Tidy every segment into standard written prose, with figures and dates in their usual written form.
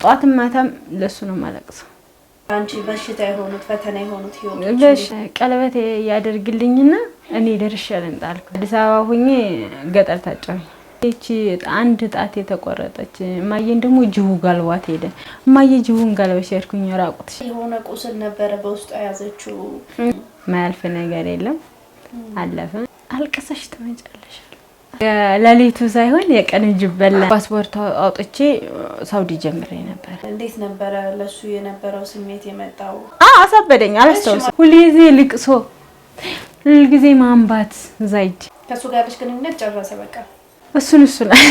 ጧትም ማታም ለሱ ነው ማለቅሰው። አንቺ በሽታ የሆኑት ፈተና የሆኑት ህይወቶች ቀለበት ያደርግልኝና እኔ ደርሻለሁ ጣልኩ። አዲስ አበባ ሆኜ ገጠር ታጨኝ። እቺ አንድ ጣት የተቆረጠች ማየን ደግሞ ጅቡ ጋልዋት ሄደ። ማየ ጅቡን ጋልበሽ ያርኩኝ ራቁት የሆነ ቁስል ነበር በውስጧ ያዘችው። ማያልፍ ነገር የለም አለፈ። አልቀሰሽ ትመጫለሽ። ለሊቱ ሳይሆን የቀን ጅበላ ፓስፖርት አውጥቼ ሳውዲ ጀምሬ ነበር። እንዴት ነበር ለሱ የነበረው ስሜት የመጣው? አሳበደኝ። አላስታውስም። ሁልጊዜ ልቅሶ፣ ሁልጊዜ ማንባት ዛይድ ከሱ ጋር ልጅ ግንኙነት ጨረሰ በቃ እሱን ላይ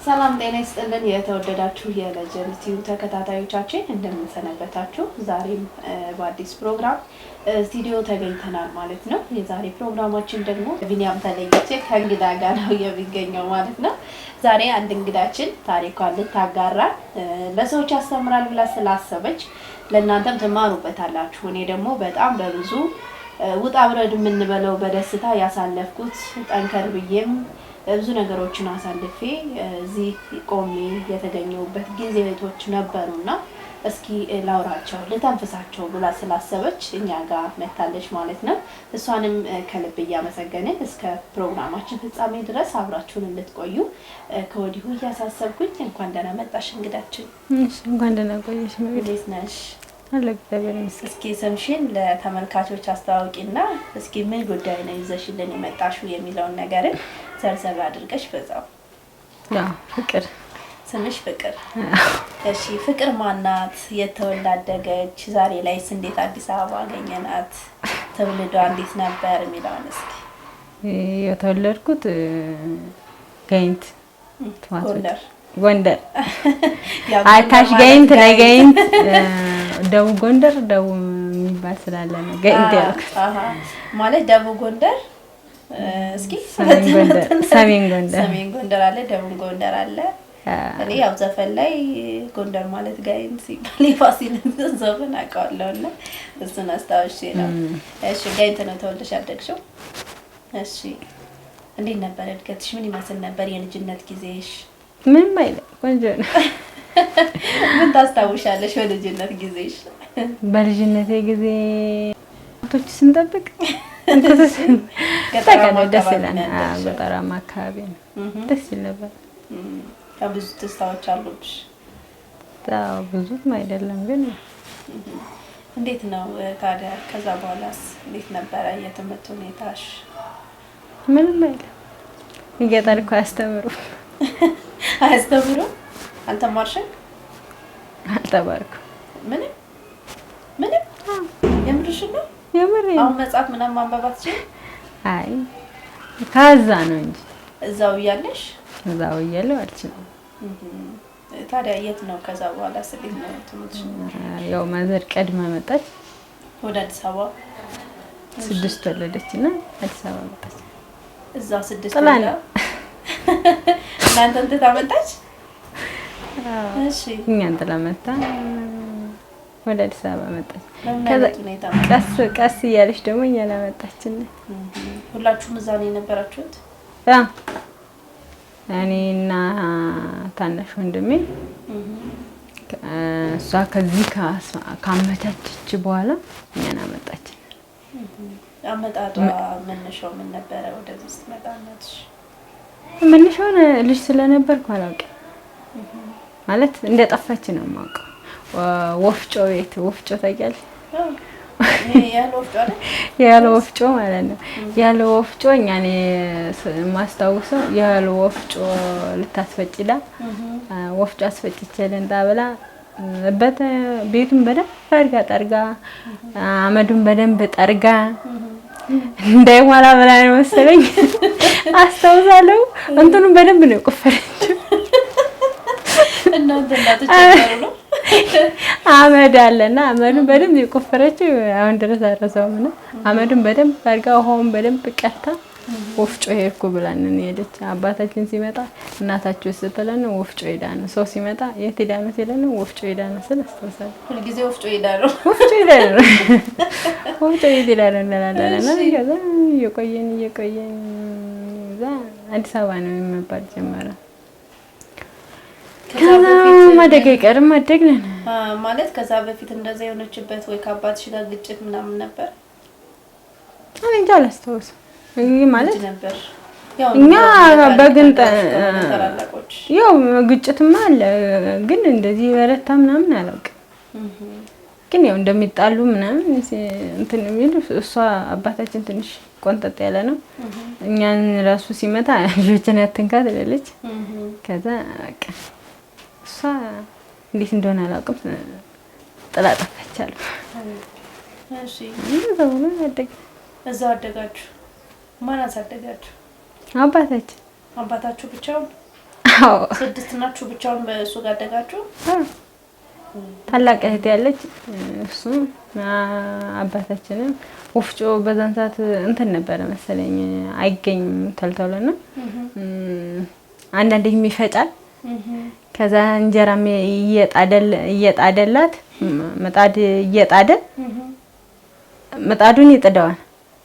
ሰላም ጤና ይስጥልን የተወደዳችሁ የለጀንድ ቲቪ ተከታታዮቻችን እንደምን ሰነበታችሁ? ዛሬም በአዲስ ፕሮግራም ስቱዲዮ ተገኝተናል ማለት ነው። የዛሬ ፕሮግራማችን ደግሞ ቢኒያም ተለይቼ ከእንግዳ ጋር ነው የሚገኘው ማለት ነው። ዛሬ አንድ እንግዳችን ታሪኳን ልታጋራ ለሰዎች ያስተምራል ብላ ስላሰበች ለእናንተም ትማሩበታላችሁ። እኔ ደግሞ በጣም በብዙ ውጣ ውረድ የምንበለው በደስታ ያሳለፍኩት ጠንከር ብዬም ብዙ ነገሮችን አሳልፌ እዚህ ቆሜ የተገኘሁበት ጊዜቶች ነበሩና እስኪ ላውራቸው ልተንፍሳቸው ብላ ስላሰበች እኛ ጋር መታለች ማለት ነው። እሷንም ከልብ እያመሰገንን እስከ ፕሮግራማችን ፍጻሜ ድረስ አብራችሁን እንድትቆዩ ከወዲሁ እያሳሰብኩኝ እንኳን ደህና መጣሽ እንግዳችን። እንኳን ደህና ቆየሽ። እንዴት ነሽ? እስኪ ስምሽን ለተመልካቾች አስተዋውቂና እስኪ ምን ጉዳይ ነው ይዘሽልን የመጣሽው የሚለውን ነገርን ዘርዘር አድርገሽ በዛው። ፍቅር ስምሽ ፍቅር? እሺ ፍቅር ማናት? የተወላደገች ዛሬ ላይስ እንዴት አዲስ አበባ አገኘናት? ትውልዷ እንዴት ነበር የሚለውን እስኪ። የተወለድኩት ጋይንት ጎንደር አታሽ ጋይንት ለጋይንት ደቡብ ጎንደር ደቡብ የሚባል ስላለ ነው ጋይንት ያልኩት። ማለት ደቡብ ጎንደር እስኪ ሰሜን ጎንደር አለ፣ ደቡብ ጎንደር አለ። እኔ ያው ዘፈን ላይ ጎንደር ማለት ጋይንት ሲባል የፋሲልን ዘፈን አውቀዋለሁና እሱን አስታውሼ ነው። እሺ ጋይንት ነው ተወልደሽ ያደግሽው? እሺ እንዴት ነበር እድገትሽ? ምን ይመስል ነበር የልጅነት ጊዜሽ? ምን ማለት ቆንጆ ነው። ምን ታስታውሻለሽ በልጅነት ጊዜሽ? በልጅነቴ ጊዜ ቶች ስንጠብቅ ደስ ይላል። ገጠራማ አካባቢ ነው፣ ደስ ይል ነበር። ብዙ ትዝታዎች አሉብሽ? ብዙም አይደለም ግን። እንዴት ነው ታዲያ ከዛ በኋላስ እንዴት ነበረ የትምህርት ሁኔታሽ? ምንም አይደለም። ገጠር እኮ አያስተምሩም። አያስተምሩም? አልተማርሽም? አልተማርኩም። ምንም የምርሽን ነው? የምሬን። አሁን መጽሐፍ ምናምን ማንበብ አትችይም? አይ ከዛ ነው እንጂ እዛው እያለሽ? እዛው እያለሁ አልችልም። ታዲያ የት ነው ከዛ በኋላ ስለኝ ነው ትምህርትሽ? ያው ማዘር ቀድማ መጣች ወደ አዲስ አበባ። 6 ተወለደችና አዲስ አበባ መጣች። እዛ 6 ተወለደ እናንተን ተታመጣች? እሺ እኛን ተላመጣ ወደ አዲስ አበባ መጣች። ከዛ ቀስ እያለች ደግሞ እኛን አመጣችን። ሁላችሁም እዛ ነው የነበራችሁት? እኔና ታናሽ ወንድሜ እሷ ከዚህ ካመቻቸች በኋላ እኛን አመጣችን። አመጣጧ መነሻው ምን ነበረ? ወደዚህ ስትመጣነች መነሻውን ልጅ ስለነበርኩ አላውቅም። ማለት እንደጠፋች ነው የማውቀው። ወፍጮ ቤት ወፍጮ ታውቂያለሽ? ያለ ወፍጮ ማለት ነው። ያለ ወፍጮ እኛኔ ማስታወሰው ያለ ወፍጮ ልታስፈጭዳ ወፍጮ አስፈጭቼ ልንጣብላ ቤቱን በደንብ አድርጋ ጠርጋ አመዱን በደንብ ጠርጋ እንዳይሟላ ብላ ነው መሰለኝ አስታውሳለሁ። እንትኑን በደንብ ነው የቆፈረችው። እናንተ እንዳትጨፈሩ ነው አመድ አለና አመዱን በደንብ የቆፈረችው አሁን ድረስ አረሳውም ነው። አመዱን በደንብ አድርጋ ውሃውን በደንብ ቀርታ ወፍጮ ሄድኩ ብላን ነው የሄደች። አባታችን ሲመጣ እናታችሁ ስትለን ወፍጮ ሄዳ ነው። ሰው ሲመጣ የት ሄዳ ነው ሲለን ወፍጮ ሄዳ ነው ስለስተሰለ ሁሉ ጊዜ ወፍጮ ሄዳ ነው ወፍጮ ሄዳ ነው ወፍጮ ሄዳ ነው እንላለን። ከዛ እየቆየን እዛ አዲስ አበባ ነው የሚባል ጀመረ። ከዛ በፊት ማደግ አይቀርም ማደግ ነን ማለት ከዛ በፊት እንደዛ የሆነችበት ወይ ከአባትሽ ጋር ግጭት ምናምን ነበር? እኔ እንጃ አላስታውስም። ማለት ነበር እኛ በግንጠ ያው ግጭትማ አለ ግን እንደዚህ በረታ ምናምን አላውቅም። ግን ያው እንደሚጣሉ ምናምን እንትን የሚሉ እሷ አባታችን ትንሽ ቆንጠጥ ያለ ነው። እኛን ራሱ ሲመታ ልጆችን አትንካ ትላለች። ከዛ በቃ እሷ እንዴት እንደሆነ አላውቅም ጥላ ጠፋቻለሁ። እሺ ዘውኑ ያደግ እዛው አደጋችሁ? ማን አሳደጋችሁ? አባታችን። አባታችሁ ብቻውን? አዎ። 6 ናችሁ ብቻውን በእሱ ጋር አደጋችሁ? ታላቅ እህት ያለች እሱ አባታችንም ወፍጮ በዛን ሰዓት እንትን ነበረ መሰለኝ አይገኝም ተልተውልና አንዳንዴም ይፈጫል። ከዛ እንጀራም እየጣደላት ምጣድ እየጣደ ምጣዱን ይጥደዋል።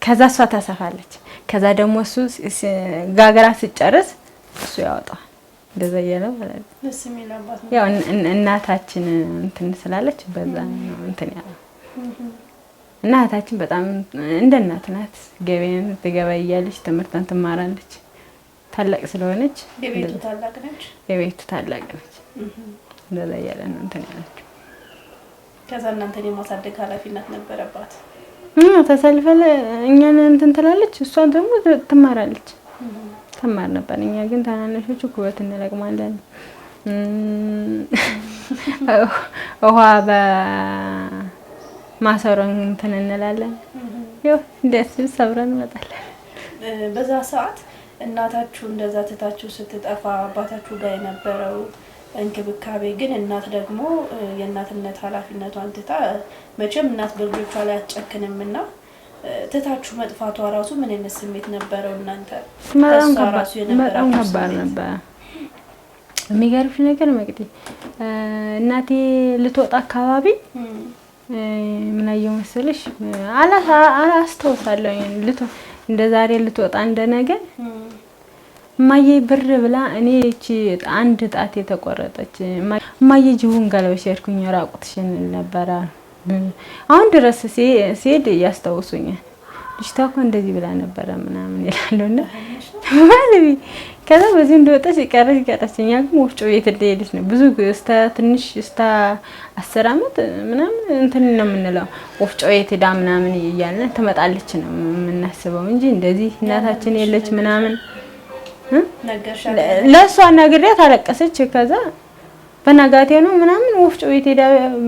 ከዛ እሷ ታሰፋለች። ከዛ ደግሞ እሱ ጋገራ ሲጨርስ እሱ ያወጣዋል። እንደዛ ያለው ማለት ነው። ደስ የሚል አባት ነው። ያው እናታችን እንትን ስላለች በዛ ነው እንትን ያለው። እናታችን በጣም እንደ እናት ናት። ገበያን ትገበያለች፣ ትምህርቷን ትማራለች። ታላቅ ስለሆነች የቤቱ ታላቅ ነች። የቤቱ ታላቅ ነች። እንደዛ ያለ ነው እንትን ያለችው። ከዛ እናንተን የማሳደግ ኃላፊነት ነበረባት። ተሰልፈለ እኛን እንትን ትላለች፣ እሷ ደግሞ ትማራለች። ተማር ነበር። እኛ ግን ታናናሾቹ ኩበት እንለቅማለን። ውሃ በማሰሮ እንትን እንላለን። ያው ደስ ሰብረን እንመጣለን። በዛ ሰዓት እናታችሁ እንደዛ ትታችሁ ስትጠፋ አባታችሁ ጋር የነበረው እንክብካቤ ግን እናት ደግሞ የእናትነት ኃላፊነቷን ትታ መቼም እናት በልጆቿ ላይ አትጨክንምና ትታችሁ መጥፋቷ ራሱ ምን አይነት ስሜት ነበረው እናንተ? በጣም ከባድ ነበር። የሚገርምሽ ነገር መቅዲ እናቴ ልትወጣ አካባቢ ምን አየሁ መሰለሽ አላስታውሳለሁ እንደ ዛሬ ልትወጣ እንደነገ ማዬ ብር ብላ እኔ እቺ አንድ ጣት የተቆረጠች ማዬ ጅቡን ጋለበሽ ያርኩኝ ራቁትሽን ነበር። አሁን ድረስ ሲሄድ ያስታውሱኛል። ልጅቷ እኮ እንደዚህ ብላ ነበረ ምናምን ይላሉና ማለት ከዛ በዚህ እንደወጣች ይቀርሽ እኛ ግን ወፍጮ ቤት እንደሄደች ነው ብዙ ትንሽ 10 አመት ምናምን እንትን ነው የምንለው ወፍጮ ቤት ሄዳ ምናምን እያልን ትመጣለች ነው የምናስበው እንጂ እንደዚህ እናታችን የለች ምናምን ለሷ ነግሬያት አለቀሰች። ከዛ በነጋቴው ነው ምናምን ወፍጮ ቤት ሄዳ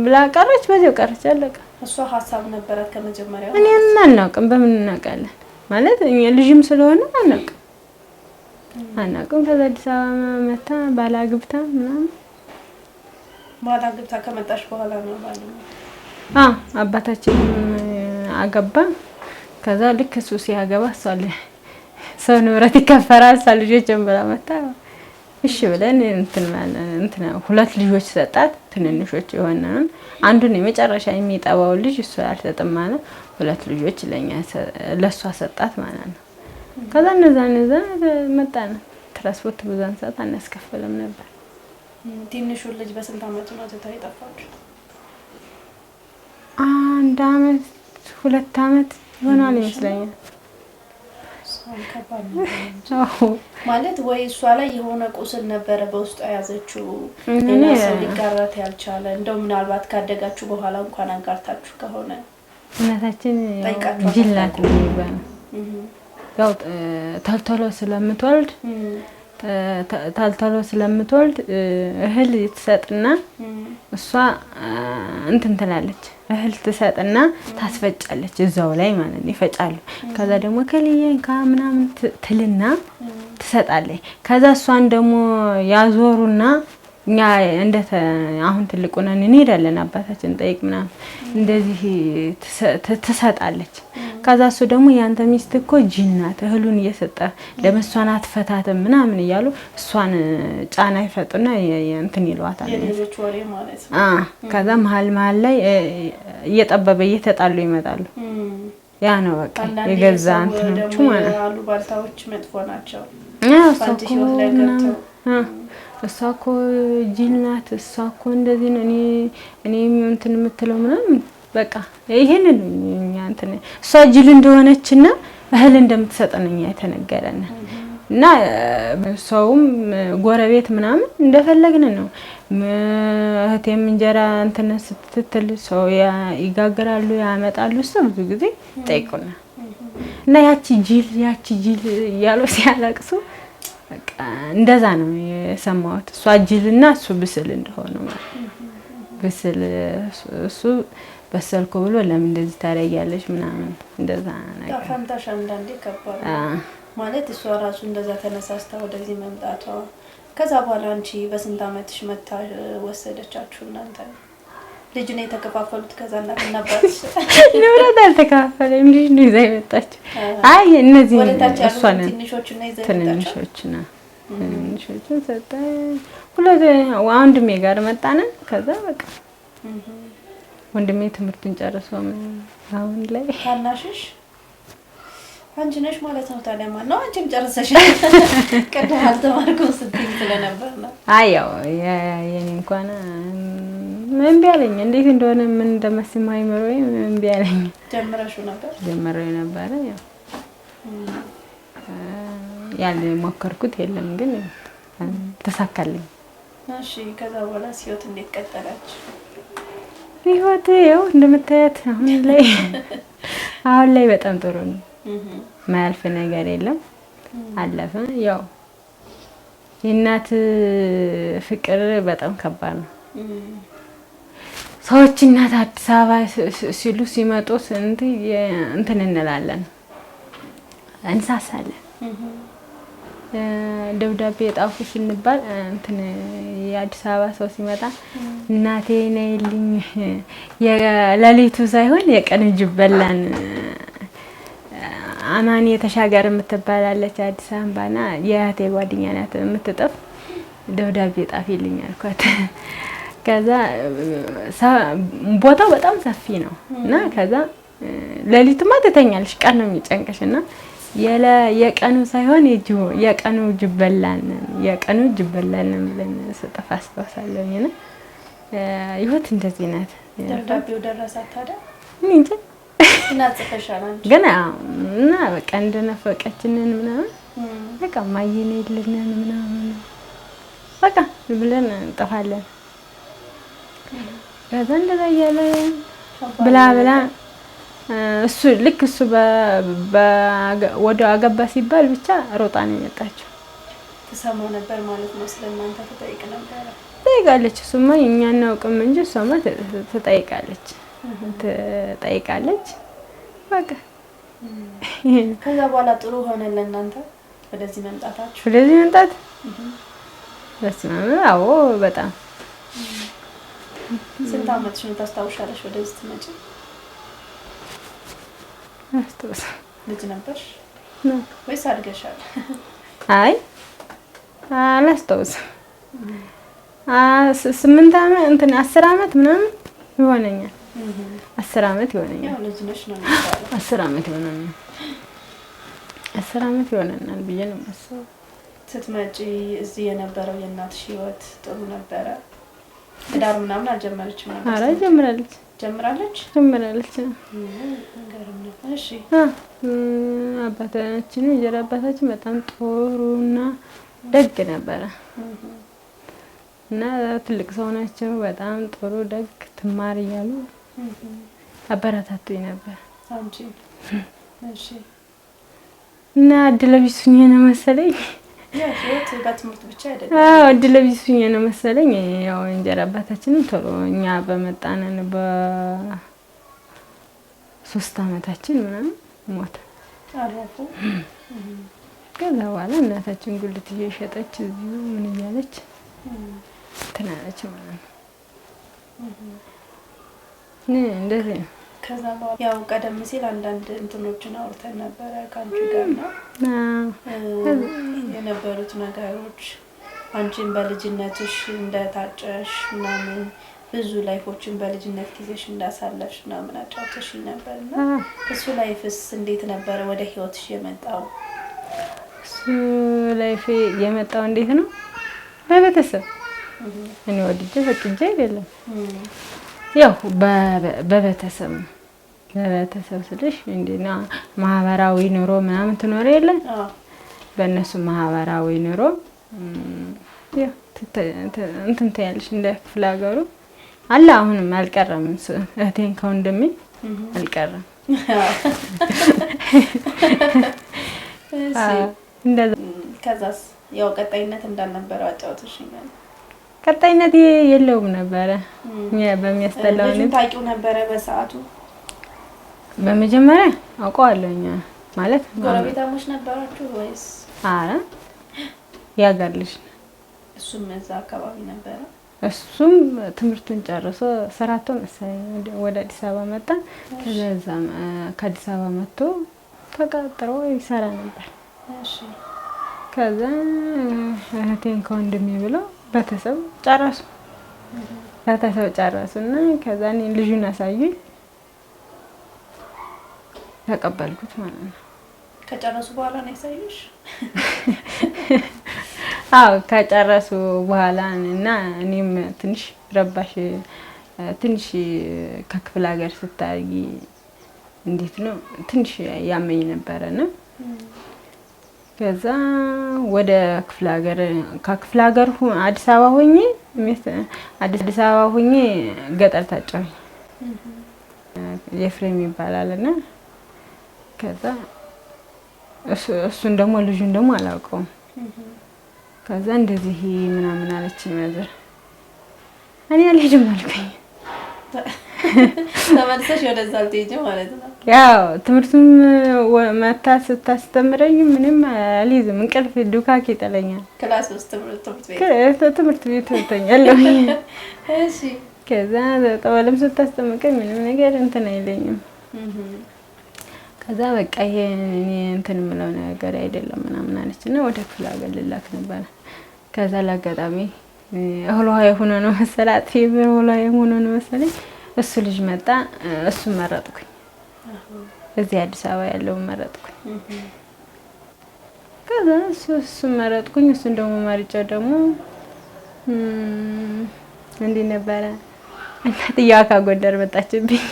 ብላ ቀረች። በዚያው ቀረች አለቀ። እሷ ሐሳብ ነበራት ከመጀመሪያው። እኔ እናናውቅም በምን እናውቃለን ማለት ልጅም ስለሆነ አናውቅም። ከዛ አዲስ አበባ መታ ባላግብታ ምናምን ባላግብታ ከመጣሽ በኋላ ነው ማለት ነው። አባታችን አገባ። ከዛ ልክ እሱ ሲያገባ ሰው ንብረት ይከፈራል ልጆችን ብላ መታ እሺ ብለን እንትን 2 ልጆች ሰጣት። ትንንሾች የሆነ አንዱን የመጨረሻ የሚጠባው ልጅ እሱ አልሰጥም ማለት 2 ልጆች ለሷ ሰጣት ማለት ነው። ከዛ እነዛ መጣን። ትራንስፖርት ብዙን ሰዓት አናስከፍልም ነበር። ትንሹ ልጅ በስንት አመቱ ነው ተታይ ጠፋችሁ? 1 አመት 2 አመት ይሆናል ይመስለኛል። ማለት ወይ እሷ ላይ የሆነ ቁስል ነበረ በውስጧ ያዘችው እና ሰው ሊጋራት ያልቻለ እንደው ምናልባት ካደጋችሁ በኋላ እንኳን አንጋርታችሁ ከሆነ እናታችን ጅላት ነው የሚባለው። ያው ታልተሎ ስለምትወልድ እህል ትሰጥና እሷ እንትን ትላለች። እህል ትሰጥና ታስፈጫለች እዛው ላይ ማለት ነው። ይፈጫሉ። ከዛ ደግሞ ከልየን ምናምን ትልና ትሰጣለች። ከዛ እሷን ደግሞ ያዞሩና እኛ አሁን ትልቁ ነን እንሄዳለን አባታችን ጠይቅ ምናምን እንደዚህ ትሰጣለች። ከዛ እሱ ደግሞ ያንተ ሚስት እኮ ጅናት እህሉን እየሰጠ ለመስዋን አትፈታተም ምናምን እያሉ እሷን ጫና ይፈጡና እንትን ይሏታል። የሌሎች ወሬ ማለት ነው። ከዛ መሀል ላይ እየጠበበ እየተጣሉ ይመጣሉ። ያ ነው በቃ የገዛ እንትኖቹ ማለት አሉ። ባልታዎች መጥፎ ናቸው። እሷ እኮ ጅል ናት፣ እሷ እኮ እንደዚህ ነው፣ እኔ እንትን የምትለው ምናምን በቃ ይሄንን እኛ እንትን እሷ ጅል እንደሆነችና እህል እንደምትሰጠን እኛ የተነገረን እና ሰውም ጎረቤት ምናምን እንደፈለግን ነው። እህቴም እንጀራ እንትን ስትትል ሰው ይጋግራሉ ያመጣሉ። እሱ ብዙ ጊዜ ጠይቁና እና ያቺ ጅል እያሉ ሲያለቅሱ በቃ እንደዛ ነው የሰማሁት። እሷ ጅልና እሱ ብስል እንደሆነ ማለት ብስል እሱ በሰልኩ ብሎ ለምን እንደዚህ ታደርጊያለሽ ምናምን እንደዛ ነገር ታፈንታሽ አንዳንዴ ከባድ ማለት እሷ ራሱ እንደዛ ተነሳስታ ወደዚህ መምጣቷ። ከዛ በኋላ አንቺ በስንት አመትሽ መታ ወሰደቻችሁ እናንተ? ልጅ ነው የተከፋፈሉት? ከዛ እናትና አባትሽ ንብረት አልተከፋፈለም። ልጅ ነው ይዛ የመጣችው። አይ እነዚህ እሷ ነው ትንንሾቹን ሰጠ። ሁለት ወንድሜ ጋር መጣን። ከዛ በቃ ወንድሜ ትምህርቱን ጨርሶ አሁን ላይ ታናሽሽ አንቺ ነሽ ማለት ነው። ታዲያ ማን ነው? አንቺም ጨርሰሽ ቀደም አልተማርኩም ስትይ ስለነበር ነው። አይ ያው የኔ እንኳን እምቢ አለኝ። እንዴት እንደሆነ ምን እንደመስማ አይመረው እምቢ አለኝ። ጀምረሽው ነበር? ጀምረው ነበር። ያለ ሞከርኩት የለም ግን ተሳካልኝ። እሺ ከዛ በኋላ ህይወት እንዴት ቀጠለች? ህይወት ያው እንደምታያት አሁን ላይ በጣም ጥሩ ነው። ማያልፍ ነገር የለም። አለፈ። ያው የእናት ፍቅር በጣም ከባድ ነው። ሰዎች እናት አዲስ አበባ ሲሉ ሲመጡ እንትን እንላለን፣ እንሳሳለን። ደብዳቤ ጣፉ ስንባል እንትን የአዲስ አበባ ሰው ሲመጣ እናቴ ነይልኝ የሌሊቱ ሳይሆን የቀን ጅብ በላን አማኒ የተሻገር የምትባላለች አዲስ አበባና የእህቴ ጓደኛ ናት የምትጠፍ ደብዳቤ ጣፊልኝ አልኳት። ከዛ ቦታው በጣም ሰፊ ነው እና ከዛ ሌሊቱማ ትተኛለሽ፣ ቀን ነው የሚጨንቅሽና የቀኑ ሳይሆን የቀኑ ጅበላን ብለን ስጠፋ አስታውሳለሁኝና ህይወት እንደዚህ ናት። ደብዳቤው ደረሳት ታዲያ? እንዴ እና ጽፈሻል አንቺ? ገና እና በቃ እንደነፈቀችንን ምናምን በቃ ማየኔ ይልልን ምናምን በቃ ብለን እንጠፋለን። ከዛ እንደዛ እያለ ብላ እሱ ልክ እሱ ወደ አገባ ሲባል ብቻ ሮጣ ነው የመጣችው። ትሰማ ነበር ማለት ነው? ስለእናንተ ትጠይቅ ነበር? ትጠይቃለች። እሱማ እኛ እናውቅም እንጂ እሷማ ትጠይቃለች። በቃ ከዛ በኋላ ጥሩ ሆነ ለእናንተ ወደዚህ መምጣታችሁ? ወደዚህ መምጣት በስመ አብ። አዎ በጣም። ስንት አመትሽ ነው ታስታውሻለሽ ወደዚህ ስትመጪ? አስታውስ። ልጅ ነበርሽ ወይስ አድገሻል? አይ አላስታውስም። 8 አመት እንትን 10 አመት ምናምን ይሆነኛል። 10 አመት ይሆነኛል። ያው ልጅ ነሽ ነው የሚባለው። 10 አመት ይሆነኛል። 10 አመት ይሆነናል ብዬ ነው የማስበው። ስትመጪ እዚህ የነበረው የእናትሽ ህይወት ጥሩ ነበረ? ትዳር ምናምን አልጀመረችም ነበር? ኧረ ጀምራለች። እሺ አባታችን የጀራ አባታችን በጣም ጥሩና ደግ ነበረ እና ትልቅ ሰው ናቸው። በጣም ጥሩ ደግ ትማር እያሉ አበረታቱኝ ነበር። አንቺ እሺ እና እድለቢሱኝ ነው መሰለኝ። ህይወት በትምህርት ብቻ አይደለም። እድለቢሱኝ ነው መሰለኝ። ያው እንጀራ አባታችንም ቶሎ እኛ በመጣነን በ3 አመታችን ምናምን ሞተ። አረፉ። ከዛ በኋላ እናታችን ጉልት እየሸጠች እዚሁ ምን እያለች ትናለች ማለት ነው። እንደዚህ ነው። ከዛ በኋላ ያው ቀደም ሲል አንዳንድ እንትኖችን አውርተን ነበረ ካንቺ ጋር ነው የነበሩት ነገሮች። አንቺን በልጅነትሽ እንደታጨሽ ምናምን ብዙ ላይፎችን በልጅነት ጊዜሽ እንዳሳለፍሽ ምናምን አጫውተሽ ነበርና እሱ ላይፍስ እንዴት ነበረ ወደ ህይወትሽ የመጣው? እሱ ላይፍ የመጣው እንዴት ነው? በቤተሰብ እኔ ወድጄ ፈቅጄ አይደለም። ያው በቤተሰብ በቤተሰብ ስልሽ እንዴና ማህበራዊ ኑሮ ምናምን ትኖር የለ በእነሱ ማህበራዊ ኑሮ ያው እንትን ትያለሽ እንደ ክፍለ ሀገሩ አለ። አሁንም አልቀረም እህቴን ከወንድሜ አልቀረም። እንደዛ ከዛስ ያው ቀጣይነት እንዳልነበረው አጫውተሽኛል። ቀጣይነት የለውም ነበረ። በሚያስጠላው ነው ታውቂው ነበረ በሰዓቱ? በመጀመሪያ አውቀዋለሁኝ ማለት ጎረቤታሞች ነበራችሁ ወይስ? አረ ያጋልሽ እሱም እዛ አካባቢ ነበረ። እሱም ትምህርቱን ጨርሶ ስራቶ መሰለኝ ወደ አዲስ አበባ መጣ። ከዛ ከአዲስ አበባ መጥቶ ተቀጥሮ ይሰራ ነበር። እሺ ከዛ እህቴን ከወንድሜ ብለው ቤተሰብ ጨረሱና ከዛ እኔ ልጁን አሳዩኝ ተቀበልኩት ማለት ነው። ከጨረሱ በኋላ ነው ያሳዩሽ? አዎ ከጨረሱ በኋላ እና እኔም ትንሽ ረባሽ ትንሽ ከክፍለ ሀገር ስታርጊ እንዴት ነው ትንሽ ያመኝ ነበርና ከዛ ወደ ክፍለ ሀገር ከክፍለ ሀገር አዲስ አበባ ሆኜ ገጠር ታጨኝ የፍሬም ይባላልና ከዛ እሱን ደግሞ ልጁን ደግሞ አላውቀውም። ከዛ እንደዚህ ምናምን አለችኝ ማዘር። እኔ አልሄድም አልኩኝ። ተመልሰሽ ወደዛ አልተሄጂም ማለት ነው? ያው ትምህርቱም መታ ስታስተምረኝ ምንም አልይዝም። እንቅልፍ ዱካክ ይጠለኛል። ክላስ ውስጥ ትምህርት ቤት ተኛለሁ። እሺ ከዛ ጠዋለም ስታስተምረኝ ምንም ነገር እንትን አይለኝም። ከዛ በቃ ይሄ እኔ እንትን የምለው ነገር አይደለም ምናምን አለችና ወደ ክፍለ ሀገር ልላክ ነበር። ከዛ ለአጋጣሚ እህሏ የሆነ ነው መሰላት ፌቨር እህሏ የሆነ ነው መሰለኝ እሱ ልጅ መጣ። እሱን መረጥኩኝ። እዚህ አዲስ አበባ ያለውን መረጥኩኝ። ከዛ እሱን መረጥኩኝ። እሱን ደግሞ መርጬው ደግሞ እንዲህ ነበረ እናትየዋ ካጎደር መጣችብኝ።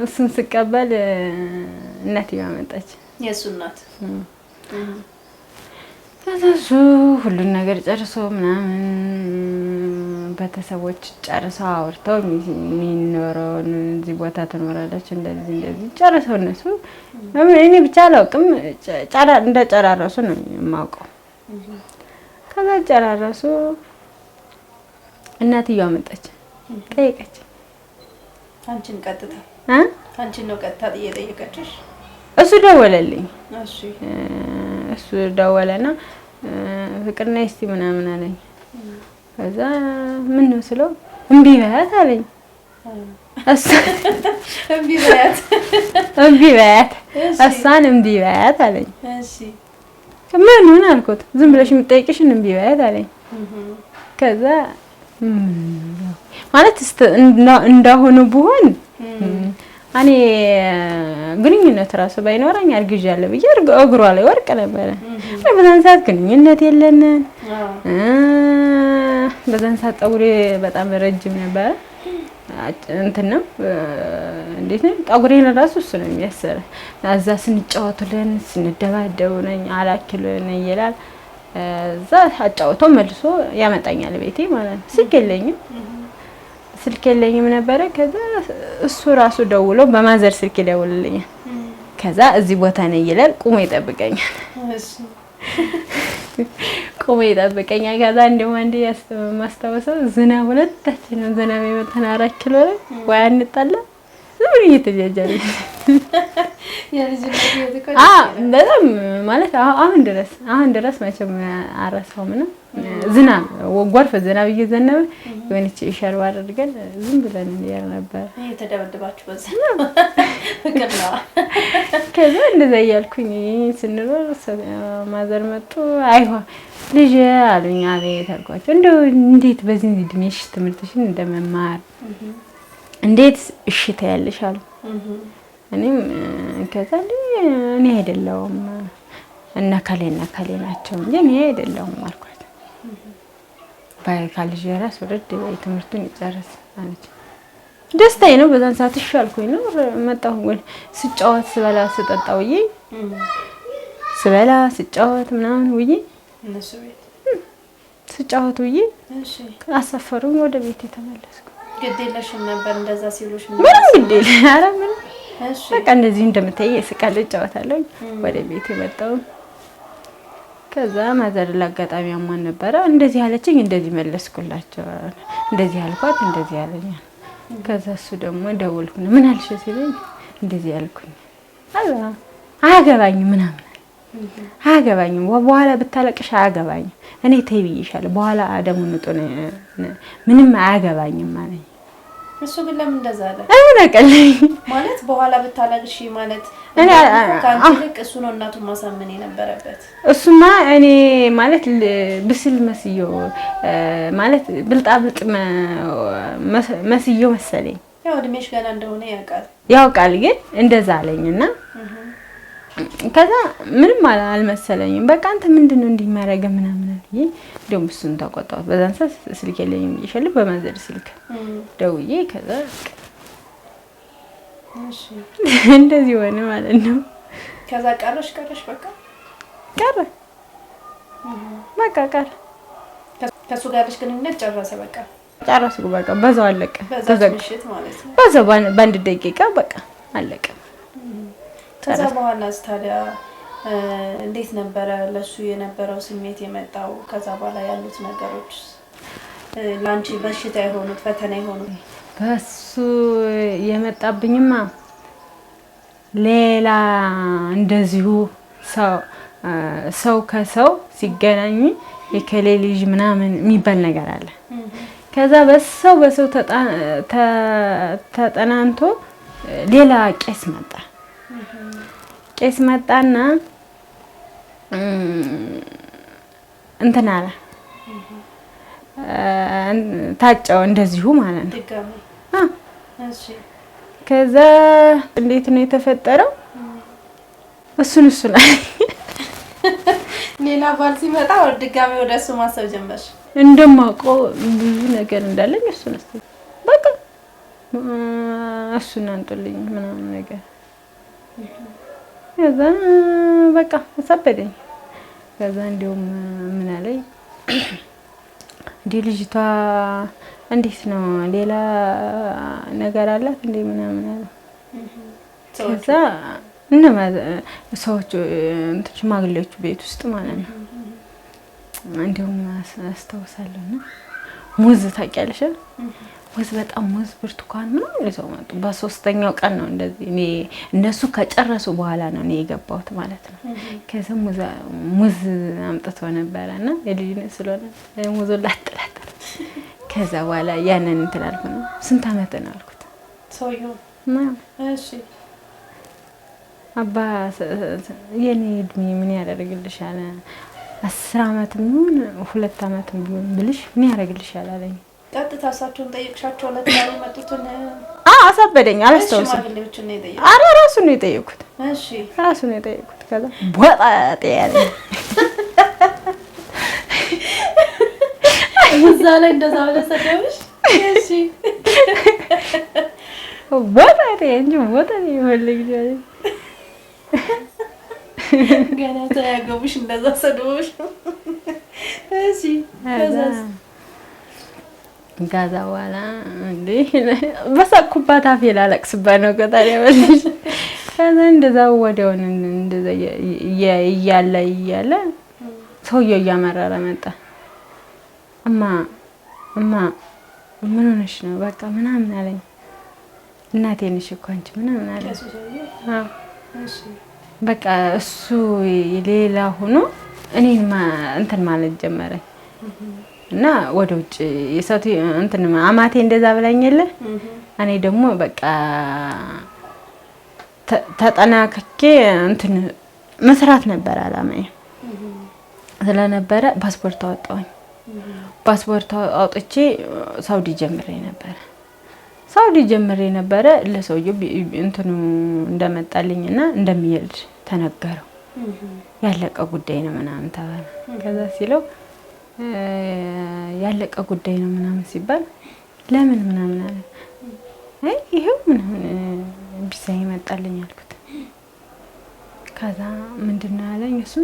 እሱን ስቀበል እናትየዋ መጣች። የእሱ እናት ከዛሱ ሁሉን ነገር ጨርሶ ምናምን ቤተሰቦች ጨርሰው አውርተው የሚኖረውን እዚህ ቦታ ትኖራለች እንደዚህ ጨርሰው እነሱ እኔ ብቻ አላውቅም እንደጨራረሱ ነው የማውቀው። ከዛ ጨራረሱ እናትየዋ መጣች ጠየቀች። አንቺን ነው ቀጥታ እየጠየቀችሽ? እሱ ደወለልኝ። እሺ እሱ ደወለና ፍቅርና እስቲ ምናምን አለኝ። ከዛ ምን ነው ስለው እምቢ በያት አለኝ። እሱ እምቢ በያት እሷን እምቢ በያት አለኝ። እሺ ምን አልኩት? ዝም ብለሽ የምትጠይቅሽን እምቢ በያት አለኝ። ከዛ ማለት እንዳሆነ ብሆን እኔ ግንኙነት ራሱ ባይኖረኝ አርግዣለሁ ብዬ እግሯ ላይ ወርቅ ነበረ። በዛን ሰዓት ግንኙነት የለንም። በዛን ሰዓት ጠጉሬ በጣም ረጅም ነበረ። እንትን ነው እንዴት ነው ጠጉሬን ራሱ እሱ ነው የሚያሰረ። እዛ ስንጫወቱልን ስንደባደቡ ነኝ አላክሉን ይላል። እዛ አጫውቶ መልሶ ያመጣኛል ቤቴ ማለት ነው። ስልክ የለኝም ነበረ። ከዛ እሱ ራሱ ደውሎ በማዘር ስልክ ይደውልልኛል። ከዛ እዚህ ቦታ ነኝ ይላል። ቁሞ ይጠብቀኛል። ከዛ እንደውም አንዴ ማስታወሰው ዝናብ ሁለታችንም ዝናብ የመጣን 4 ኪሎ ላይ ወይ አንጣላ ዝም ብዬ ተጃጃለ። በጣም ማለት አሁን ድረስ መቼም አረሳውም ነው። ዝናብ ዝናብ እየዘነበ የሆነች ሻርባ አድርገን ዝም ብለን እንያር ነበር። ተደበደባችሁ በዛ? ከዛ እንደዛ እያልኩኝ ስንኖር ማዘር መጡ። አይሆን ልጅ አሉኝ። አቤት አልኳቸው። እንደው እንዴት በዚህ እድሜሽ ትምህርትሽን እንደመማር እንዴት እሺ ታያለሽ አሉ። እኔም ከዛ እኔ አይደለሁም እና ከሌ ናቸው እንጂ እኔ አይደለሁም አልኳት። ባይካልሽ የራስ ወረድ ወይ ትምህርቱን ይጨርስ አለች። ደስታዬ ነው በዛን ሰዓት እሺ አልኩኝ ነው መጣሁ። ስጫወት ስበላ ስጠጣ ውዬ ስበላ ስጫወት ምናምን ውዬ እነሱ ቤት ስጫወት ውዬ እሺ አሰፈሩኝ። ወደ ቤት የተመለስኩ። ግድ የለሽም ነበር እንደዛ ሲሉሽ? ምንም ግድ የለ። ኧረ ምን እሺ በቃ እንደዚህ እንደምታይ ስቃል እጫወታለሁ። ወደ ቤት የመጣሁ ከዛ ማዘር ለአጋጣሚ አሟን ነበረ። እንደዚህ አለችኝ፣ እንደዚህ መለስኩላቸው። እንደዚህ አልኳት፣ እንደዚህ አለኝ። ከዛ እሱ ደግሞ ደውልኩና ምን አልሽ ሲለኝ እንደዚህ አልኩኝ። አያገባኝም ምናምን አያገባኝም፣ በኋላ ብታለቅሽ አያገባኝም፣ እኔ ተይ ብዬሻለሁ፣ በኋላ ደግሞ ንጡ ምንም አያገባኝም አለኝ። እሱ ግን ለምን እንደዛ አለ? አቀለኝ ማለት በኋላ ብታለቅሽ ማለት እኔ እሱ ነው እናቱን ማሳመን የነበረበት። እሱማ እኔ ማለት ብስል መስዮ ማለት ብልጣብልጥ መስዮ መሰለኝ። ያው እድሜሽ ገና እንደሆነ ያውቃል ግን እንደዛ አለኝና ከዛ ምንም አልመሰለኝም። በቃ አንተ ምንድነው እንዲህ ማረገ ምናምን አለኝ። ደም እሱን ተቆጣው። በዛን ሰዓት ስልክ የለኝም ይሸልብ በማዘር ስልክ ደውዬ ከዛ እሺ እንደዚህ ሆነ ማለት ነው። ከዛ ቀረሽ በቃ ቀረ። ከሱ ጋር ያለሽ ግንኙነት ጨረሰ በቃ ጨረስኩ። በቃ በዛው አለቀ። ተዘግሽት ማለት ነው። በዛው በአንድ ደቂቃ በቃ አለቀ። ከዛ በኋላስ ታዲያ እንዴት ነበረ ለሱ የነበረው ስሜት የመጣው? ከዛ በኋላ ያሉት ነገሮች ላንቺ በሽታ የሆኑት ፈተና የሆኑት? በሱ የመጣብኝማ ሌላ እንደዚሁ ሰው ከሰው ሲገናኝ የከሌ ልጅ ምናምን የሚባል ነገር አለ። ከዛ በሰው ተጠናንቶ ሌላ ቄስ መጣና እንትን አለ ታጨው እንደዚሁ ማለት ነው። ከዛ እንዴት ነው የተፈጠረው? እሱን ሌላ ባል ሲመጣ ድጋሚ ወደ እሱ ማሰብ ጀመርሽ? እንደማውቀው ብዙ ነገር እንዳለኝ እሱን በቃ እሱን አንጡልኝ ምናምን ነገር ከዛ በቃ አሳበደኝ። ከዛ እንዲያውም ምን አለኝ እንዴ ልጅቷ እንዴት ነው ሌላ ነገር አላት እንዴ ምናምን አለ። ከዛ ሰዎች ሽማግሌዎቹ ቤት ውስጥ ማለት ነው። እንዲያውም አስታውሳለሁና ሙዝ ታውቂያለሽ? ሙዝ በጣም ሙዝ ብርቱካን ምናምን ይዘው መጡ። በሶስተኛው ቀን ነው እንደዚህ እኔ እነሱ ከጨረሱ በኋላ ነው እኔ የገባሁት ማለት ነው። ከዛ ሙዝ አምጥቶ ነበረና የልጅነት ስለሆነ ሙዝ ላጥላጥ ከዛ በኋላ ያንን እንትን አልኩ ነው። ስንት አመት ነው አልኩት ሰውዬው። እሺ አባ የኔ እድሜ ምን ያደርግልሻል? 10 አመትም ይሁን 2 አመትም ቢሆን ብልሽ ምን ያደርግልሻል አለኝ። ቀጥታ እሳቸውን ጠየቅሻቸው? ለታሪ መጡትን አሳበደኝ። አላስታውስም። ሽማግሌዎችን ነው የጠየቁት? ኧረ ራሱን ነው የጠየቁት። እሺ ራሱን ነው የጠየቁት። ከዛ ወጣጤ ያለኝ እዛ ላይ እንደዛ ብለህ ሰደብሽ? እሺ ወጣጤ እንጂ ወጣጤ ይፈልግ ያለኝ ገና ተያገቡሽ እንደዛ ሰደብሽ? እሺ ከዛ በኋላ እንዴ በሳቅኩባት አፌ ላለቅስባት ነው ከታዲያ በልሽ። ከዛ እንደዛ ወዲያውን እንደዛ እያለ ሰውዬው እያመረረ መጣ። እማ ምን ሆነሽ ነው በቃ ምናምን አለኝ። እናቴ ነሽ እኮ አንቺ ምናምን አለኝ። አዎ እሺ በቃ እሱ ሌላ ሆኖ እኔን እንትን ማለት ጀመረኝ። እና ወደ ውጭ የሰቱ እንትን አማቴ እንደዛ ብላኝለ እኔ ደግሞ በቃ ተጠናክኬ እንትን መስራት ነበር አላማዬ ስለነበረ ፓስፖርት አወጣሁኝ። ፓስፖርት አውጥቼ ሳውዲ ጀምሬ ነበር። ሳውዲ ጀምሬ ነበረ። ለሰውዬው እንትኑ እንደመጣልኝና እንደሚሄድ ተነገረው። ያለቀ ጉዳይ ነው ምናምን ተባለ። ከዛ ሲለው ያለቀ ጉዳይ ነው ምናምን ሲባል ለምን ምናምን አለ። አይ ይሄው ምናምን ቢዛ ይመጣልኝ አልኩት። ከዛ ምንድነው ያለኝ እሱ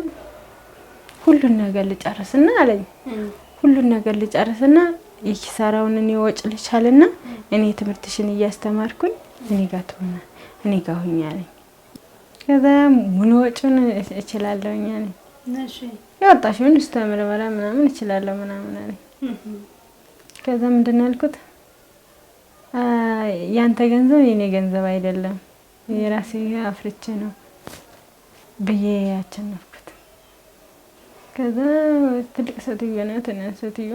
ሁሉን ነገር ልጨርስና አለኝ። ሁሉን ነገር ልጨርስና የኪሳራውን እኔ ወጭ ልቻልና እኔ ትምህርትሽን እያስተማርኩኝ እኔ ጋር ትሆና እኔ ጋር ሁኚ አለኝ። ከዛ ሙሉ ወጭን እችላለሁኝ አለኝ። እሺ ያወጣሽውን ምርመራ ምናምን እችላለሁ ምናምን አለኝ። ከዛ ምንድን ነው ያልኩት ያንተ ገንዘብ የኔ ገንዘብ አይደለም የራሴ አፍርቼ ነው ብዬ ያቸነፍኩት። ከዛ ትልቅ ሴትዮ ናት እና ሴትዮ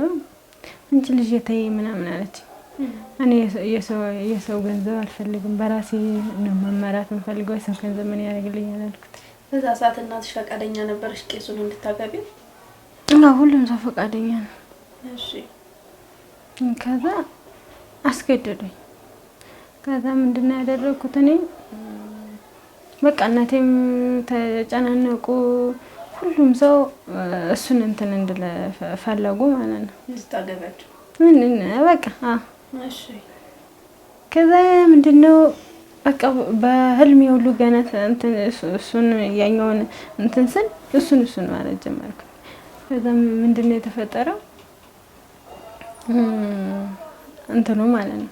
አንቺ ልጅ ተይ ምናምን አለች። እኔ የሰው ገንዘብ አልፈልግም በራሴ ነው መመራት የምፈልገው። የሰው ገንዘብ ምን ያደርግልኛል አልኩት። በዛ ሰዓት እናትሽ ፈቃደኛ ነበረሽ ቄሱን እንድታገቢው? ሁሉም ሰው ፈቃደኛ ነው። እሺ ከዛ አስገደዱኝ። ከዛ ምንድነው ያደረኩት እኔ በቃ እናቴም ተጨናነቁ። ሁሉም ሰው እሱን እንትን እንድለ ፈለጉ ማለት ነው። እንድታገባቸው ምን በቃ እሺ። ከዛ ምንድነው በቃ በህልሜ ሁሉ ገና እንትን እሱን ያኛውን እንትን ስል እሱን ማለት ጀመርኩ። ከዛ ምንድነው የተፈጠረው እንትኑ ማለት ነው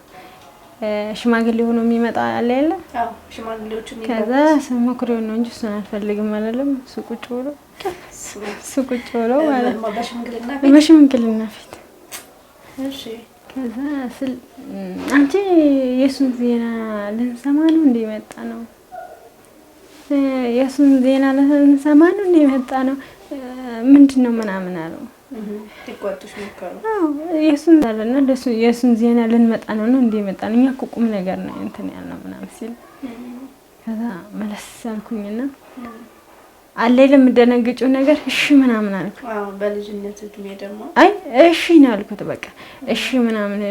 ሽማግሌ ሆኖ የሚመጣ አለ አይደል? አዎ ሽማግሌዎቹ የሚመጣ ከዛ ሰሞክሬው ነው እንጂ እሱን አልፈልግም አይደለም። ሱቁጭ ብሎ ማለት ነው በሽምግልና ፊት። እሺ ከዛ ስል አንቺ የሱን ዜና ልንሰማ ነው እንደ መጣ ነው የሱን ዜና ልንሰማ ነው እንደ መጣ ነው ምንድነው ምናምን አለው። ትቆጥሽ መከሩ የሱን ዛለና የሱን ዜና ልንመጣ ነው እንደ መጣ ነው እኛ እኮ ቁም ነገር ነው እንትን ያልነው ምናምን ሲል ከዛ መለስ አልኩኝና አለ ለምደነግጭው ነገር እሺ ምናምን አልኩ። በልጅነት እድሜ ደግሞ አይ እሺ ነው አልኩት። በቃ እሺ ምናምን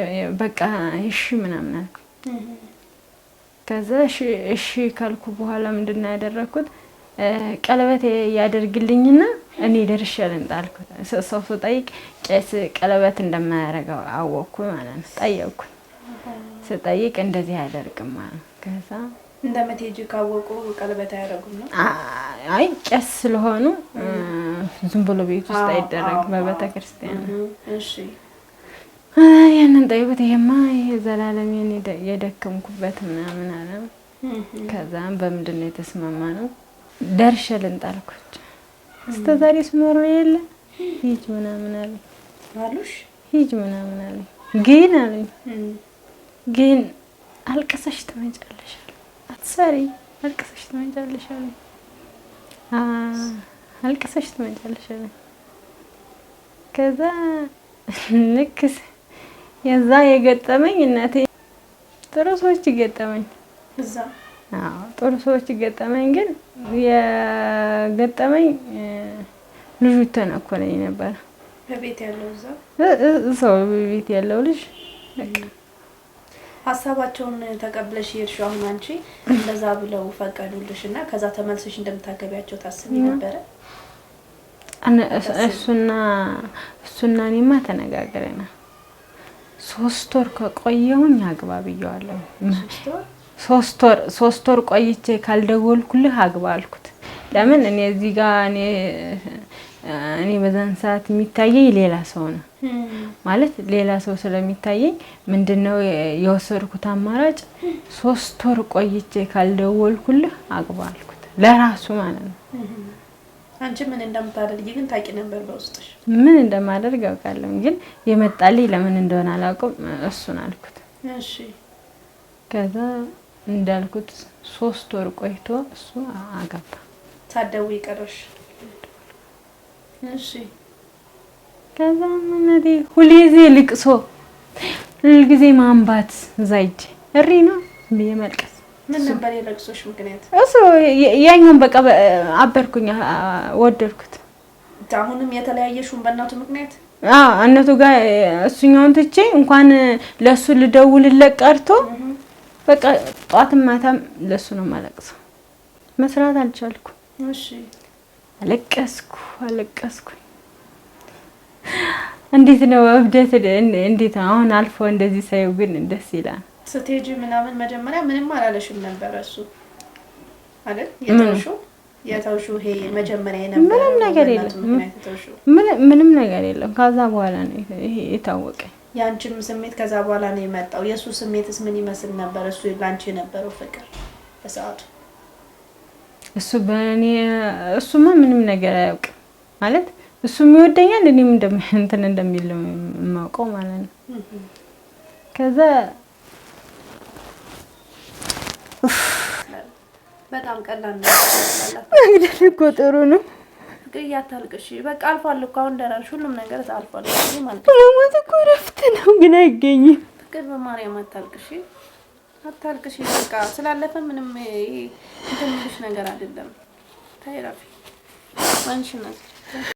በቃ እሺ ምናምን አልኩ። ከዛ እሺ ካልኩ በኋላ ምንድነው ያደረኩት ቀለበት ያደርግልኝና እኔ ደርሼ ልንጣልኩት። ሰው ጠይቅ ቄስ ቀለበት እንደማያደርገው አወኩ ማለት ነው። ጠየቅኩ። ስጠይቅ እንደዚህ አያደርግም ማለት ከዛ እንደምትሄጂ ካወቁ ቀለበት አያደርጉም ነው? አይ ቄስ ስለሆኑ ዝም ብሎ ቤት ውስጥ አይደረግም በቤተክርስቲያን። እሺ ያንን ጠይቁት። ይሄማ የዘላለሜን የደከምኩበት ምናምን አለ። ከዛም በምንድን ነው የተስማማነው ደርሼ ልንጣልኩት። እስከ ዛሬ ስኖር የለ ሂጅ ምናምን አለ አሉሽ። ሂጅ ምናምን አለ ግን አልቀሰሽ ትመጫለሽ አትሰሪ አልቀሰሽ ትመጫለሽ አለ። አልቀሰሽ ትመጫለሽ አለ። ከዛ ልክ የዛ የገጠመኝ እናቴ ጥሩ ሰዎች ይገጠመኝ እዛ ጥሩ ሰዎች ይገጠመኝ። ግን የገጠመኝ ልጁ ተነኮለኝ ነበር። በቤት ያለው ሰው ቤት ያለው ልጅ ሀሳባቸውን ተቀብለሽ ሄድሽው። አሁን አንቺ እንደዛ ብለው ፈቀዱልሽና ከዛ ተመልሰሽ እንደምታገቢያቸው ታስቢ ነበረ? እሱና እኔማ ተነጋግረናል። 3 ወር ከቆየሁኝ አግባ ብየዋለሁ። 3 ወር ቆይቼ ካልደወልኩልህ አግባ አልኩት። ለምን እኔ እዚህ ጋር እኔ በዛን ሰዓት የሚታየኝ ሌላ ሰው ነው ማለት ሌላ ሰው ስለሚታየኝ ምንድነው የወሰድኩት አማራጭ 3 ወር ቆይቼ ካልደወልኩልህ አግባ አልኩት። ለራሱ ማለት ነው። አንቺ ምን እንደምታደርጊ ግን ታውቂ ነበር በውስጥሽ? ምን እንደማደርግ አውቃለሁ፣ ግን የመጣልኝ ለምን እንደሆነ አላውቅም። እሱን አልኩት። እሺ ከዛ እንዳልኩት 3 ወር ቆይቶ እሱ አገባ። ታደውይ ቀረሽ? እሺ ከዛ ምንዲ ሁሌዜ ልቅሶ ሁልጊዜ ማንባት ዛይጅ እሪ ነው በየመልቀስ ምን ነበር የለቅሶሽ ምክንያት? እሱ ያኛውን በቃ አበርኩኝ ወደድኩት። አሁንም የተለያየሽውን በእናቱ ምክንያት? እናቱ ጋር እሱኛውን ትቼ እንኳን ለሱ ልደውልለት ቀርቶ በቃ ጧትም ማታም ለሱ ነው የማለቅሰው። መስራት አልቻልኩም። እሺ አለቀስኩ። እንዴት ነው እብደት? እንዴት ነው አሁን አልፎ እንደዚህ ሳይው ግን ደስ ይላል። ስትሄጂ ምናምን መጀመሪያ ምንም አላለሽም ነበር እሱ አይደል? የተውሽው ይሄ መጀመሪያ የነበረው ምንም ነገር የለም። ከዛ በኋላ ነው ይሄ የታወቀኝ። ያንቺም ስሜት ከዛ በኋላ ነው የመጣው። የሱ ስሜትስ ምን ይመስል ነበር? እሱ ላንቺ የነበረው ፍቅር በሰዓቱ? እሱማ ምንም ነገር አያውቅም ማለት እሱም ይወደኛል እኔም እንደሚል ነው የማውቀው ማለት ነው። ከዛ በጣም ቀላል ነው እንግዲህ እኮ ጥሩ ነው። ያታልቅሽ በቃ አልፏል እኮ አሁን ደራሽ ሁሉም ነገር አልፏል ማለት ነው። ለሞት እኮ ረፍት ነው ግን አይገኝም። ፍቅር በማርያም አታልቅሽ በቃ ስላለፈ ምንም እንትን የሚልሽ ነገር አይደለም። ታይራፊ ማንሽናት